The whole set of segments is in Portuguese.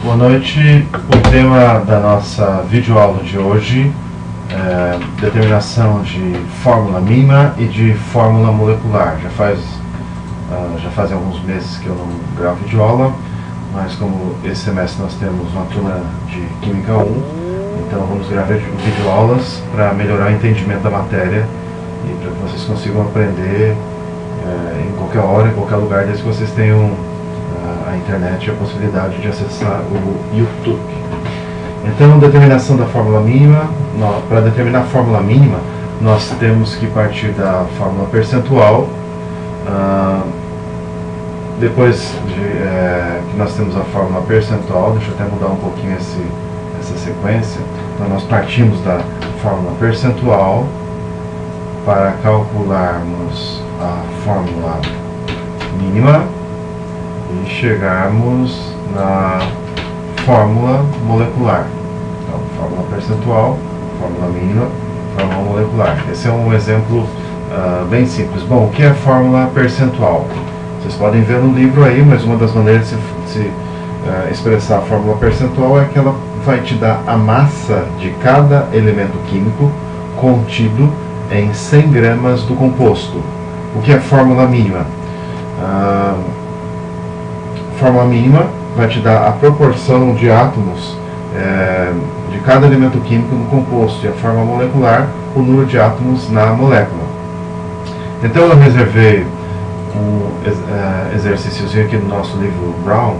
Boa noite. O tema da nossa videoaula de hoje é determinação de fórmula mínima e de fórmula molecular. Já fazem alguns meses que eu não gravo videoaula, mas como esse semestre nós temos uma turma de Química 1, então vamos gravar videoaulas para melhorar o entendimento da matéria e para que vocês consigam aprender em qualquer hora, em qualquer lugar, desde que vocês tenham a internet e a possibilidade de acessar o YouTube. Então, determinação da fórmula mínima. Para determinar a fórmula mínima, nós temos que partir da fórmula percentual. Depois que nós temos a fórmula percentual, deixa eu até mudar um pouquinho essa sequência. Então, nós partimos da fórmula percentual para calcularmos a fórmula mínima e chegarmos na fórmula molecular. Então, fórmula percentual, fórmula mínima, fórmula molecular. Esse é um exemplo bem simples. Bom, o que é fórmula percentual? Vocês podem ver no livro aí, mas uma das maneiras de se expressar a fórmula percentual é que ela vai te dar a massa de cada elemento químico contido em 100 gramas do composto. O que é fórmula mínima? Fórmula mínima vai te dar a proporção de átomos de cada elemento químico no composto, e a fórmula molecular, o número de átomos na molécula. Então eu reservei um exercíciozinho aqui no nosso livro Brown,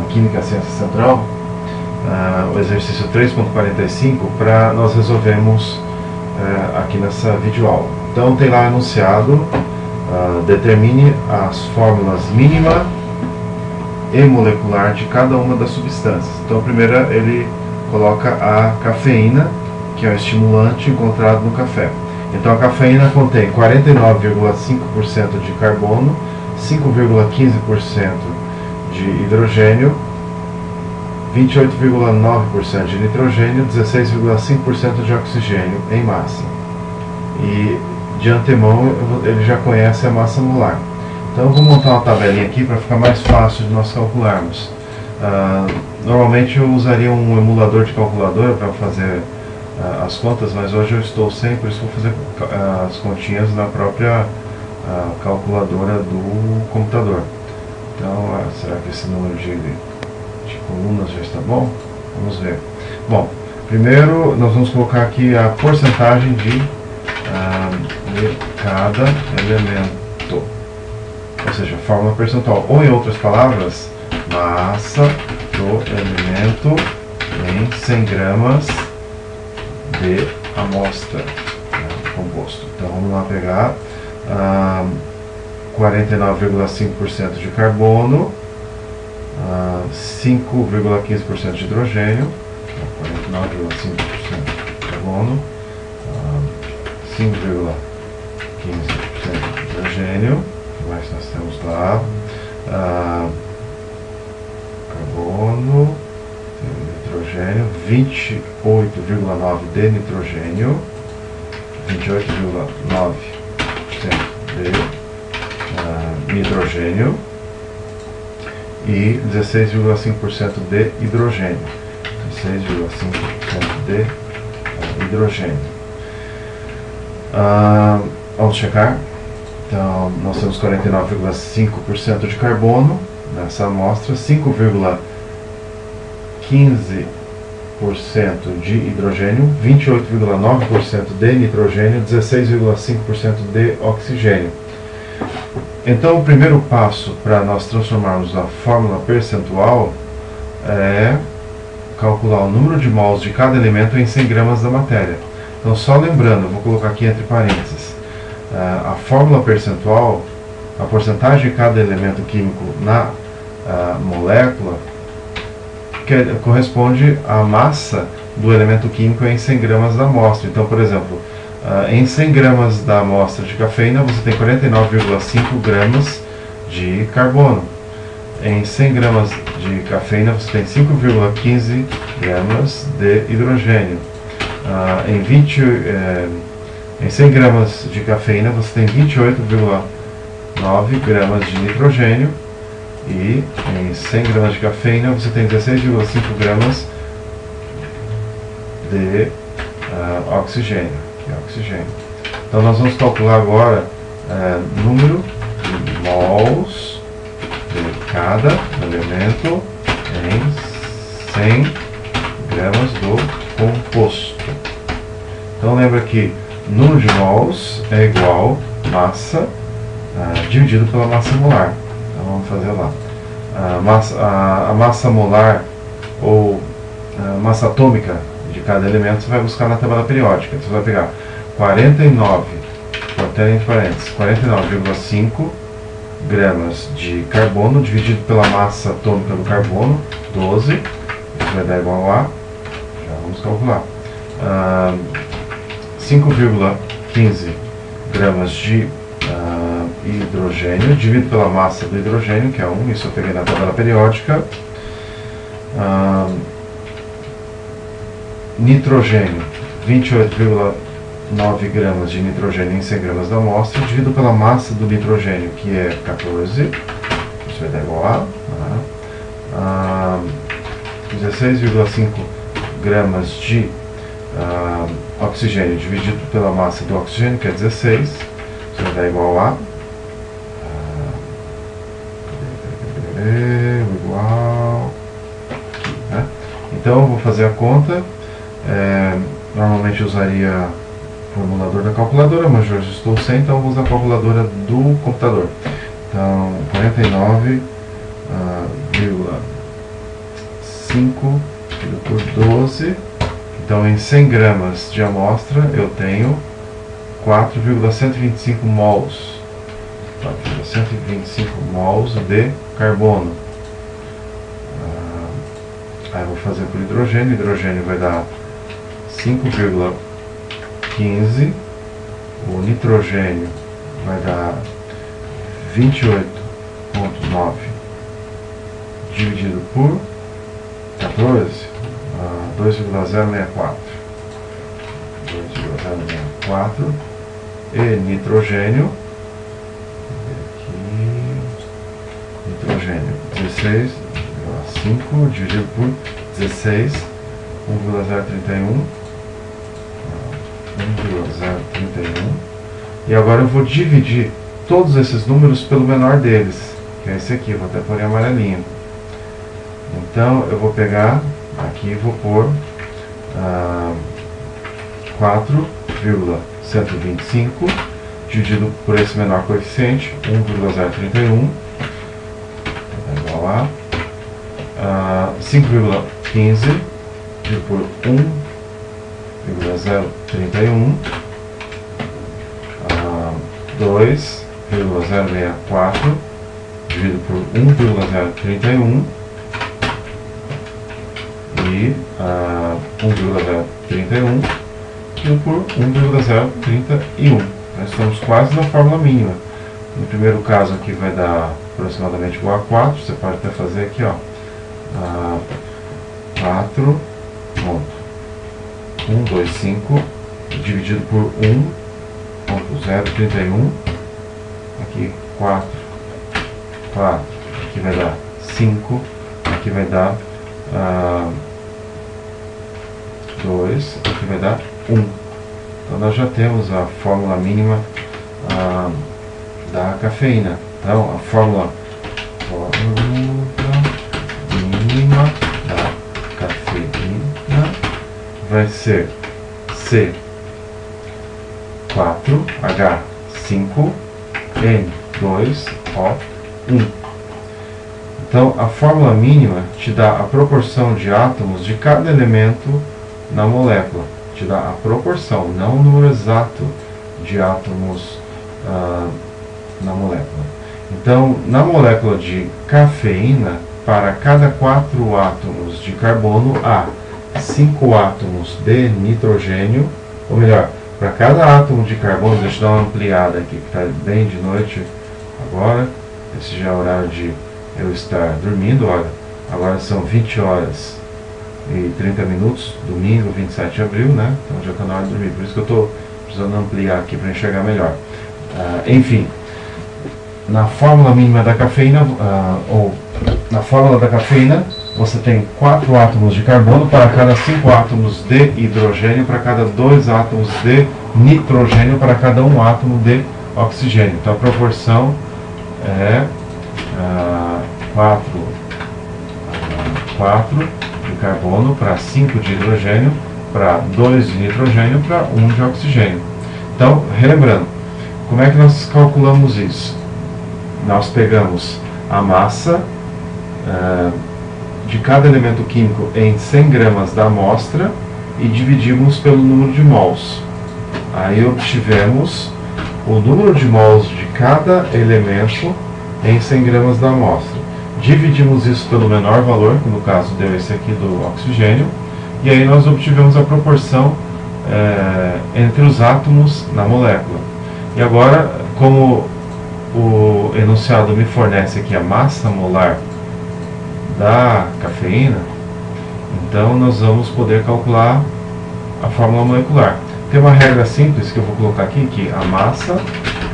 Química Ciência Central, o exercício 3.45, para nós resolvermos aqui nessa videoaula. Então tem lá enunciado, determine as fórmulas mínima e molecular de cada uma das substâncias. Então, a primeira ele coloca a cafeína, que é o estimulante encontrado no café. Então, a cafeína contém 49,5% de carbono, 5,15% de hidrogênio, 28,9% de nitrogênio, 16,5% de oxigênio em massa. E de antemão ele já conhece a massa molar. Então eu vou montar uma tabelinha aqui para ficar mais fácil de nós calcularmos. Normalmente eu usaria um emulador de calculadora para fazer as contas, mas hoje eu estou sem, por isso vou fazer as continhas na própria calculadora do computador. Então, será que esse número de colunas já está bom? Vamos ver. Bom, primeiro nós vamos colocar aqui a porcentagem de cada elemento. Ou seja, fórmula percentual, ou em outras palavras, massa do elemento em 100 gramas de amostra do composto. Então vamos lá pegar 49,5% de carbono, 5,15% de hidrogênio, 49,5% de carbono, 5,15% de hidrogênio. Mas nós temos lá carbono, nitrogênio, 28,9% de nitrogênio, 28,9% de nitrogênio e 16,5% de hidrogênio. 16,5% de hidrogênio. Vamos checar. Então, nós temos 49,5% de carbono nessa amostra, 5,15% de hidrogênio, 28,9% de nitrogênio, 16,5% de oxigênio. Então, o primeiro passo para nós transformarmos a fórmula percentual é calcular o número de mols de cada elemento em 100 gramas da matéria. Então, só lembrando, eu vou colocar aqui entre parênteses, a fórmula percentual, a porcentagem de cada elemento químico na molécula, corresponde à massa do elemento químico em 100 gramas da amostra. Então, por exemplo, em 100 gramas da amostra de cafeína, você tem 49,5 gramas de carbono. Em 100 gramas de cafeína, você tem 5,15 gramas de hidrogênio. Em 100 gramas de cafeína você tem 28,9 gramas de nitrogênio E em 100 gramas de cafeína você tem 16,5 gramas de oxigênio, que é oxigênio. Então nós vamos calcular agora número de mols de cada elemento em 100 gramas do composto. Então lembra que número de mols é igual massa dividido pela massa molar. Então vamos fazer lá. A massa molar ou massa atômica de cada elemento você vai buscar na tabela periódica. Então, você vai pegar 49, botando em parênteses, 49,5 gramas de carbono dividido pela massa atômica do carbono, 12, isso vai dar igual a, já vamos calcular, 5,15 gramas de hidrogênio dividido pela massa do hidrogênio, que é 1, isso eu peguei na tabela periódica. Nitrogênio, 28,9 gramas de nitrogênio em 100 gramas da amostra, dividido pela massa do nitrogênio, que é 14, isso vai dar igual a 16,5 gramas de oxigênio dividido pela massa do oxigênio, que é 16, isso vai dar igual a igual, né? Então eu vou fazer a conta. Normalmente eu usaria o formulador da calculadora, mas hoje estou sem, então eu vou usar a calculadora do computador. Então 49,5 por 12. Então em 100 gramas de amostra eu tenho 4,125 mols. 4,125 mols de carbono. Aí eu vou fazer por hidrogênio. Hidrogênio vai dar 5,15. O nitrogênio vai dar 28,9 dividido por 14, 2,064. 2,064. E nitrogênio, nitrogênio 16,5 dividido por 16, 1,031, 1,031. E agora eu vou dividir todos esses números pelo menor deles, que é esse aqui, vou até pôr em amarelinho. Então eu vou pegar aqui e vou pôr 4,125 dividido por esse menor coeficiente, 1,031, igual a 5,15 dividido por 1,031, 2,064 dividido por 1,031 e 1,031 dividido por 1,031. Nós estamos quase na fórmula mínima. No primeiro caso aqui vai dar aproximadamente igual a 4, você pode até fazer aqui, ó, 4,125 dividido por 1,031, aqui 4, aqui vai dar 5, aqui vai dar 2, aqui vai dar 1. Então nós já temos a fórmula mínima da cafeína. Então a fórmula mínima da cafeína vai ser C4H5N2O1. Então a fórmula mínima te dá a proporção de átomos de cada elemento na molécula. Te dá a proporção, não o número exato de átomos na molécula. Então, na molécula de cafeína, para cada 4 átomos de carbono, há 5 átomos de nitrogênio, ou melhor, para cada átomo de carbono, deixa eu dar uma ampliada aqui, que está bem de noite agora, esse já é o horário de eu estar dormindo, olha, agora são 20 horas e 30 minutos, domingo, 27 de abril, né? Então já está na hora de dormir, por isso que eu estou precisando ampliar aqui para enxergar melhor. Enfim, na fórmula mínima da cafeína, ou Na fórmula da cafeína, você tem 4 átomos de carbono para cada 5 átomos de hidrogênio, para cada 2 átomos de nitrogênio, para cada 1 átomo de oxigênio. Então a proporção é 4 de carbono para 5 de hidrogênio, para 2 de nitrogênio, para 1 de oxigênio. Então, relembrando, como é que nós calculamos isso? Nós pegamos a massa de cada elemento químico em 100 gramas da amostra e dividimos pelo número de mols. Aí obtivemos o número de mols de cada elemento em 100 gramas da amostra. Dividimos isso pelo menor valor, que no caso deu esse aqui do oxigênio, e aí nós obtivemos a proporção entre os átomos na molécula. E agora, como o enunciado me fornece aqui a massa molar da cafeína, então nós vamos poder calcular a fórmula molecular. Tem uma regra simples que eu vou colocar aqui, que a massa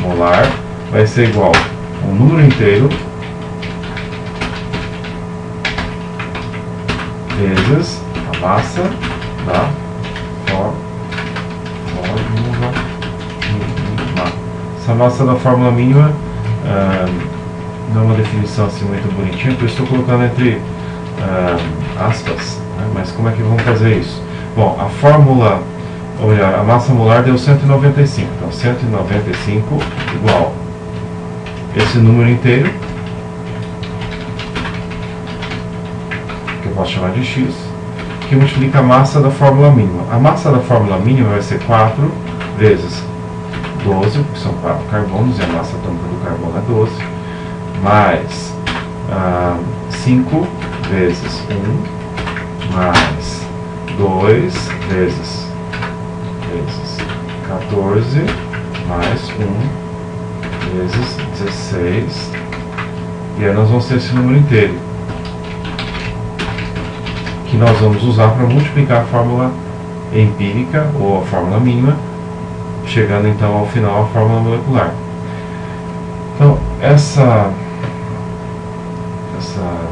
molar vai ser igual ao número inteiro vezes a massa da fórmula. Essa massa da fórmula mínima não é uma definição assim muito bonitinha, por isso estou colocando entre aspas, né? Mas como é que vamos fazer isso? Bom, a fórmula, ou melhor, a massa molar deu 195, então 195 igual esse número inteiro, que eu posso chamar de x, que multiplica a massa da fórmula mínima. A massa da fórmula mínima vai ser 4 vezes 12, que são 4 carbonos, e a massa atômica do carbono é 12, mais 5 vezes 1, mais 2 vezes 14, mais 1 vezes 16, e aí nós vamos ter esse número inteiro, que nós vamos usar para multiplicar a fórmula empírica, ou a fórmula mínima, chegando então ao final a fórmula molecular. Então, essa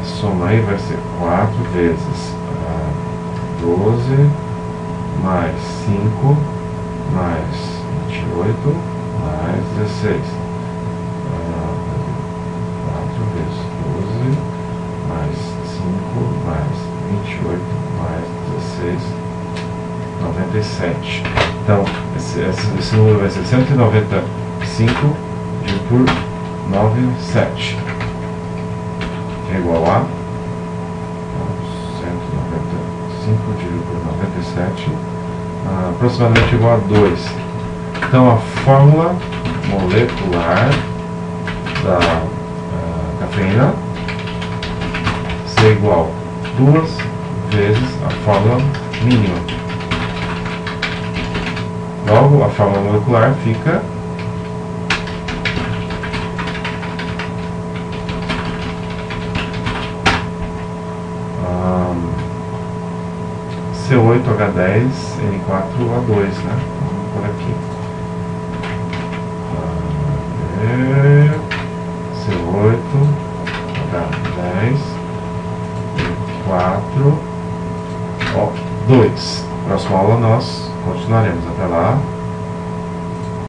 soma aí vai ser 4 vezes 12, mais 5, mais 28, mais 16. 4 vezes 12, mais 5, mais 28, mais 16, 97. Então, esse número vai ser 195 dividido por 97, que é igual a 195 dividido por 97, aproximadamente igual a 2. Então, a fórmula molecular da cafeína será igual a 2 vezes a fórmula mínima. Logo, a fórmula molecular fica C8H10N4O2, né? Vamos por aqui. C8H10N4O2. Próxima aula nós continuaremos. Até lá.